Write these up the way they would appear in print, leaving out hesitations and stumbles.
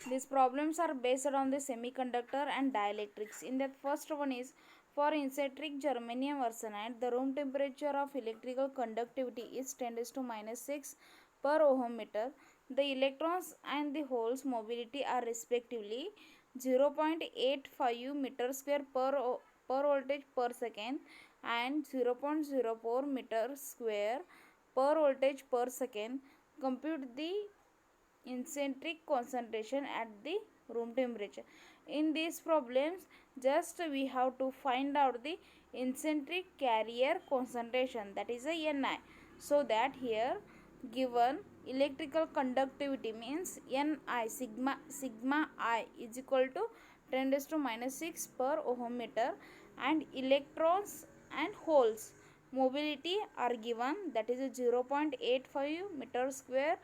These problems are based on the semiconductor and dielectrics. In that first one is for incentric germanium arsenide, the room temperature of electrical conductivity is 10 raised to minus 6 per ohm meter. The electrons and the holes mobility are respectively 0.85 meter square per voltage per second and 0.04 meter square per voltage per second. Compute the eccentric concentration at the room temperature. In these problems, just we have to find out the eccentric carrier concentration, that is a Ni. So that here given electrical conductivity means Ni sigma I is equal to 10 raised to minus 6 per ohm meter, and electrons and holes mobility are given, that is a 0.85 meter square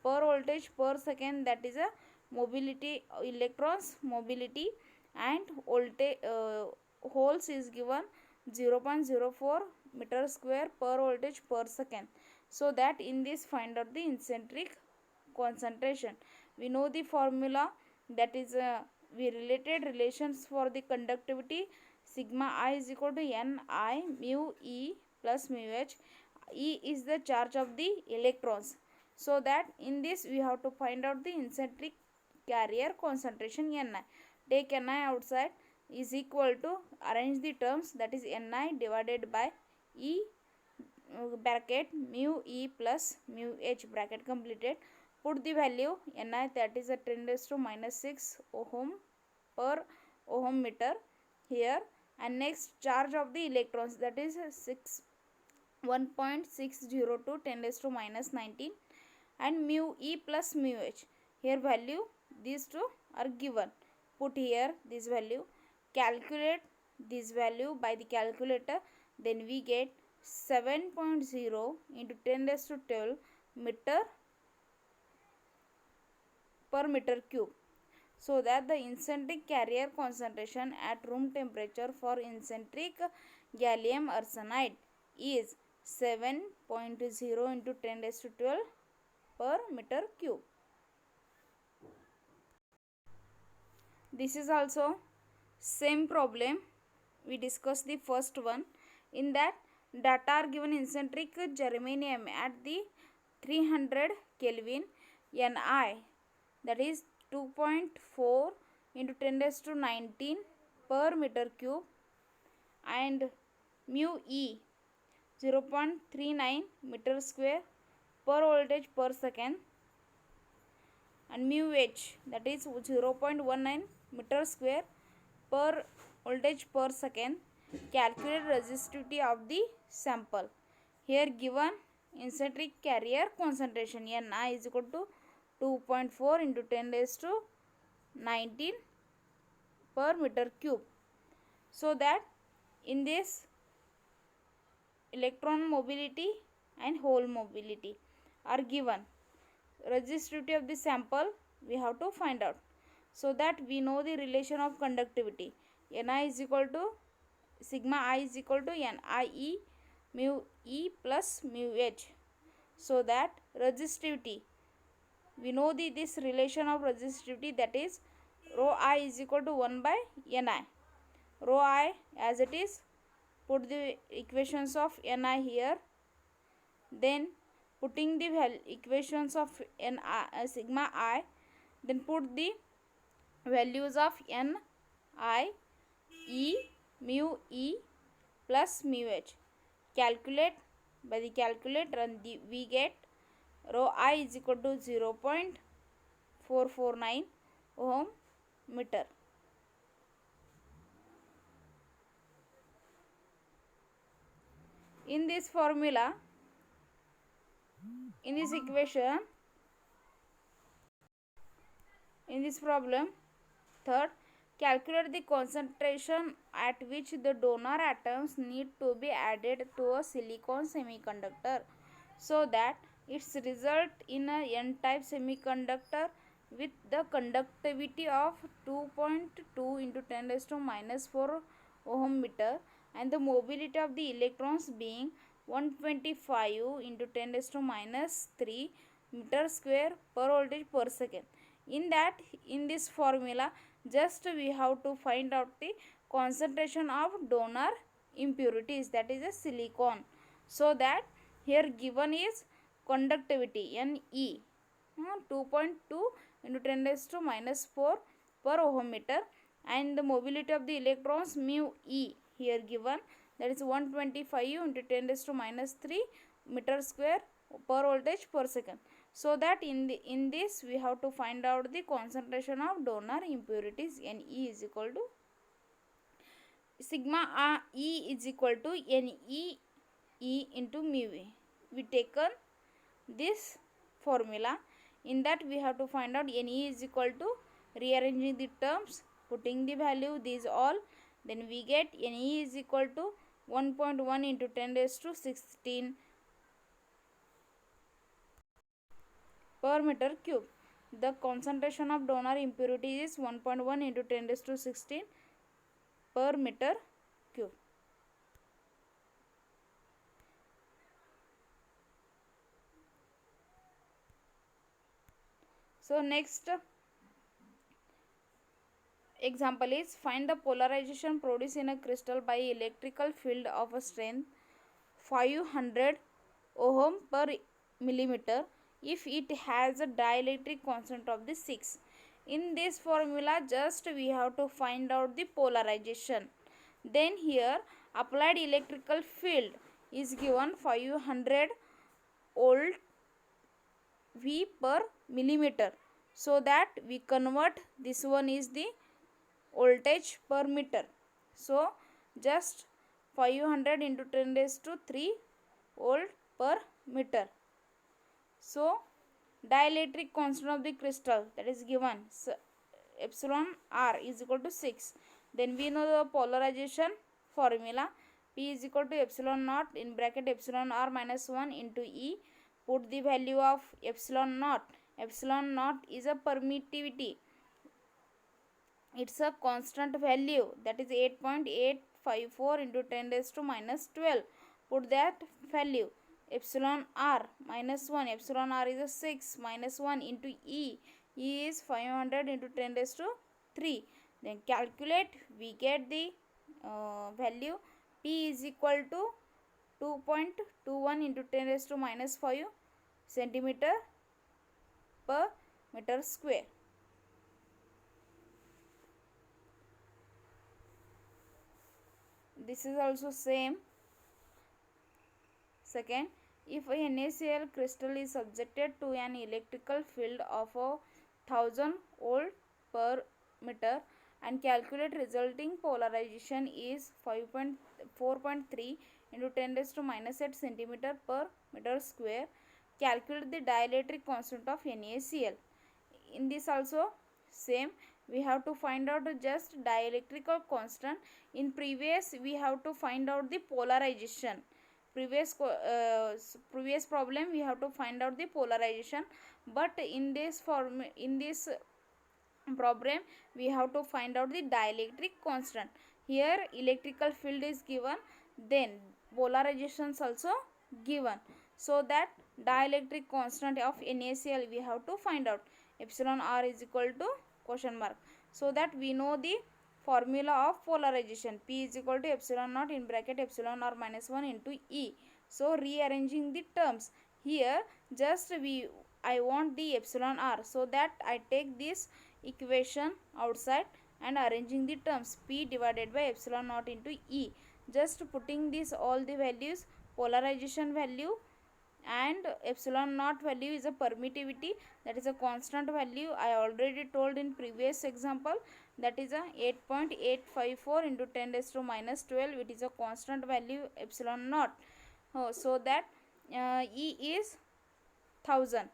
per voltage per second, that is a mobility electrons mobility, and voltage holes is given 0.04 meter square per voltage per second. So that in this find out the eccentric concentration. We know the formula, that is we related relations for the conductivity. Sigma I is equal to Ni mu E plus mu H. E is the charge of the electrons. So that in this we have to find out the eccentric carrier concentration Ni. Take Ni outside, is equal to, arrange the terms, that is Ni divided by E bracket mu E plus mu H bracket completed. Put the value Ni, that is a 10 raised to minus 6 ohm per ohm meter here, and next charge of the electrons, that is 1.602 10 raised to minus 19, and mu E plus mu H. Here value these two are given. Put here this value, calculate this value by the calculator, then we get 7.0 into 10 raised to 12 meter per meter cube. So that the eccentric carrier concentration at room temperature for eccentric gallium arsenide is 7.0 into 10 raised to 12 per meter cube. This is also same problem. We discussed the first one. In that, data are given eccentric germanium at the 300 Kelvin Ni, that is 2.4 into 10 raised to 19 per meter cube, and mu E 0.39 meter square per voltage per second, and mu H, that is 0.19 meter square per voltage per second. Calculate resistivity of the sample. Here given eccentric carrier concentration Ni is equal to 2.4 into 10 raised to 19 per meter cube. So that in this electron mobility and hole mobility are given. Resistivity of the sample we have to find out. So that we know the relation of conductivity. Ni is equal to sigma I is equal to Nie mu E plus mu H. So that resistivity, we know this relation of resistivity, that is rho I is equal to 1 by Ni. Rho I as it is, put the equations of Ni here, then putting the equations of sigma I, then put the values of Ni E mu E plus mu H. Calculate by the calculator, and we get rho I is equal to 0.449 ohm meter. In this formula, in this equation, in this problem, third, calculate the concentration at which the donor atoms need to be added to a silicon semiconductor so that its result in a n-type semiconductor with the conductivity of 2.2 into 10 raised to minus 4 ohm meter, and the mobility of the electrons being 125 into 10 raised to minus 3 meter square per voltage per second. In that, in this formula, just we have to find out the concentration of donor impurities, that is a silicon. So that here given is conductivity Ne 2.2 into 10 raised to minus 4 per ohm meter, and the mobility of the electrons mu E here given, that is 125 into 10 raised to minus 3 meter square per voltage per second. So that in this we have to find out the concentration of donor impurities. Ne is equal to sigma E is equal to Ne E into mu V. We taken this formula. In that we have to find out Ne is equal to, rearranging the terms, putting the value these all, then we get Ne is equal to 1.1 into 10 raised to 16 per meter cube. The concentration of donor impurity is 1.1 into 10 raised to 16 per meter cube. So next example is, find the polarization produced in a crystal by electrical field of a strength 500 ohm per millimeter if it has a dielectric constant of the 6. In this formula, just we have to find out the polarization. Then here applied electrical field is given 500 volt V per millimeter. So that we convert this one is the voltage per meter. So just 500 into 10 raised to 3 volt per meter. So dielectric constant of the crystal, that is given, so epsilon r is equal to 6. Then we know the polarization formula, P is equal to epsilon naught in bracket epsilon r minus 1 into E. Put the value of epsilon naught. Epsilon naught is a permittivity, it's a constant value, that is 8.854 into 10 raised to minus 12. Put that value. Epsilon r minus 1, epsilon r is a 6 minus 1 into E. E is 500 into 10 raised to 3. Then calculate, we get the value. P is equal to 2.21 into 10 raised to minus 5 centimeter per meter square. This is also same. Second, if a NaCl crystal is subjected to an electrical field of 1000 volt per meter and calculate resulting polarization is 4.3 into 10 raised to minus 8 centimeter per meter square, calculate the dielectric constant of NaCl. In this also same, we have to find out just dielectrical constant. In previous we have to find out the polarization. Previous problem we have to find out the polarization, but in this problem we have to find out the dielectric constant. Here electrical field is given, then polarizations also given. So that dielectric constant of NaCl we have to find out. Epsilon r is equal to question mark. So that we know the formula of polarization. P is equal to epsilon naught in bracket epsilon r minus 1 into E. So rearranging the terms, here just I want the epsilon r, so that I take this equation outside and arranging the terms, P divided by epsilon naught into E. Just putting this all the values, polarization value and epsilon naught value is a permittivity, that is a constant value. I already told in previous example, that is a 8.854 into 10 raised to minus 12. It is a constant value epsilon naught. So that E is 1000.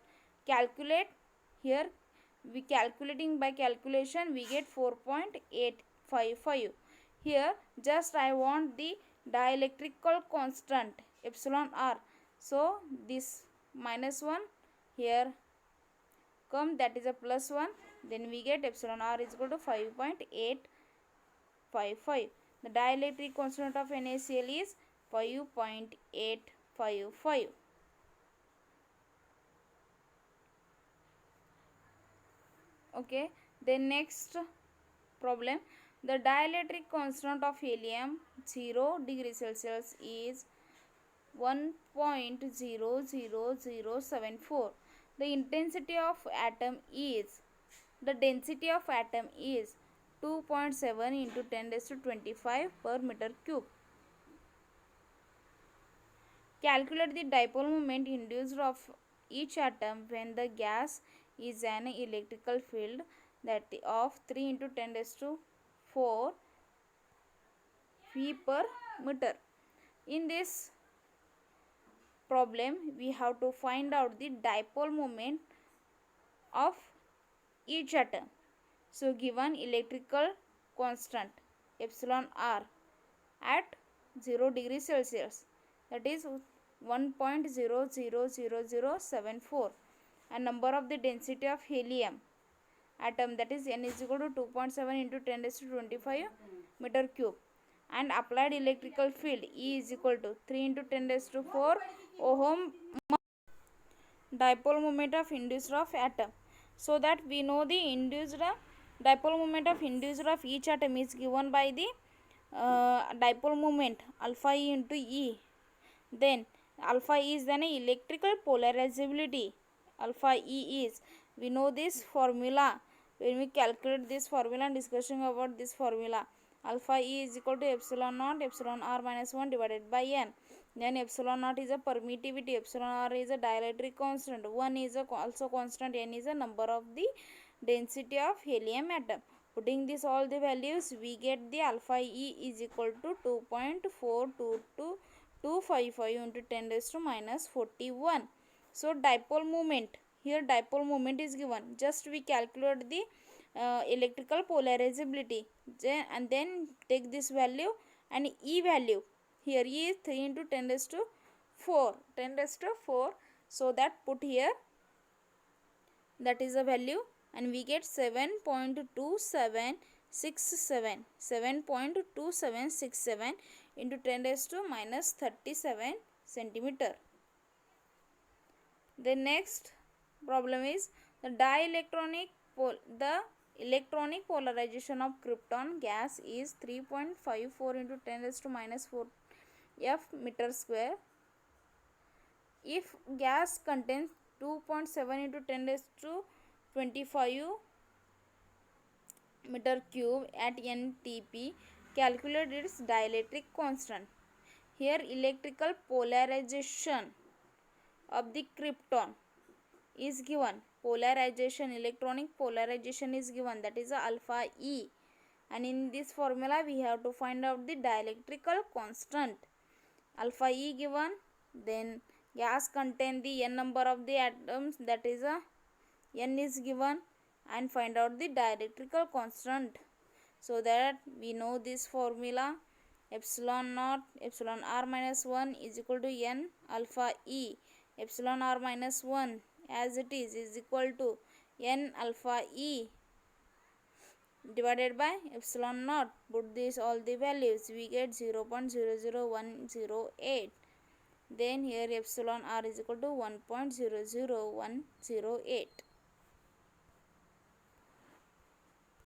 Calculate, here we calculating by calculation, we get 4.855. Here just I want the dielectrical constant epsilon r. So this minus 1 here come, that is a plus 1. Then we get epsilon r is equal to 5.855. The dielectric constant of NaCl is 5.855. Okay, then next problem, the dielectric constant of helium 0 degree Celsius is 1.00074. The intensity of atom is, the density of atom is 2.7 into 10 raised to 25 per meter cube. Calculate the dipole moment induced of each atom when the gas is an electrical field that of 3 into 10 raised to 4 V per meter. In this problem, we have to find out the dipole moment of each atom. So, given electrical constant epsilon r at 0 degree Celsius, that is 1.0000074, and number of the density of helium atom, that is n is equal to 2.7 into 10 raised to 25 meter cube, and applied electrical field E is equal to 3 into 10 raised to 4 ohm. Dipole moment of induced of atom, so that we know the induced dipole moment of induced of each atom is given by the dipole moment alpha E into E. Then alpha E is then electrical polarizability. Alpha E is, we know this formula when we calculate this formula and discussing about this formula. Alpha E is equal to epsilon naught epsilon r minus 1 divided by n. Then epsilon naught is a permittivity, epsilon r is a dielectric constant, 1 is also constant, n is a number of the density of helium atom. Putting this all the values, we get the alpha E is equal to 2.422255 into 10 raised to minus 41. So dipole moment, here dipole moment is given. Just we calculate the electrical polarizability, and then take this value and E value. Here E is 3 into 10 raised to 4, 10 raised to 4. So that put here, that is a value, and we get 7.2767, 7.2767 into 10 raised to minus 37 centimeter. The next problem is the electronic polarization of krypton gas is 3.54 into 10 raised to minus 4 F meter square. If gas contains 2.7 into 10 raised to 25 meter cube at NTP, calculate its dielectric constant. Here electrical polarization of the krypton is given. Polarization, electronic polarization is given, that is alpha E, and in this formula we have to find out the dielectrical constant. Alpha E given, then gas contain the n number of the atoms, that is n is given, and find out the dielectrical constant. So that we know this formula, epsilon naught epsilon r minus 1 is equal to n alpha E. Epsilon r minus 1 as it is equal to n alpha E divided by epsilon naught. Put this all the values, we get 0.00108. Then here epsilon r is equal to 1.00108.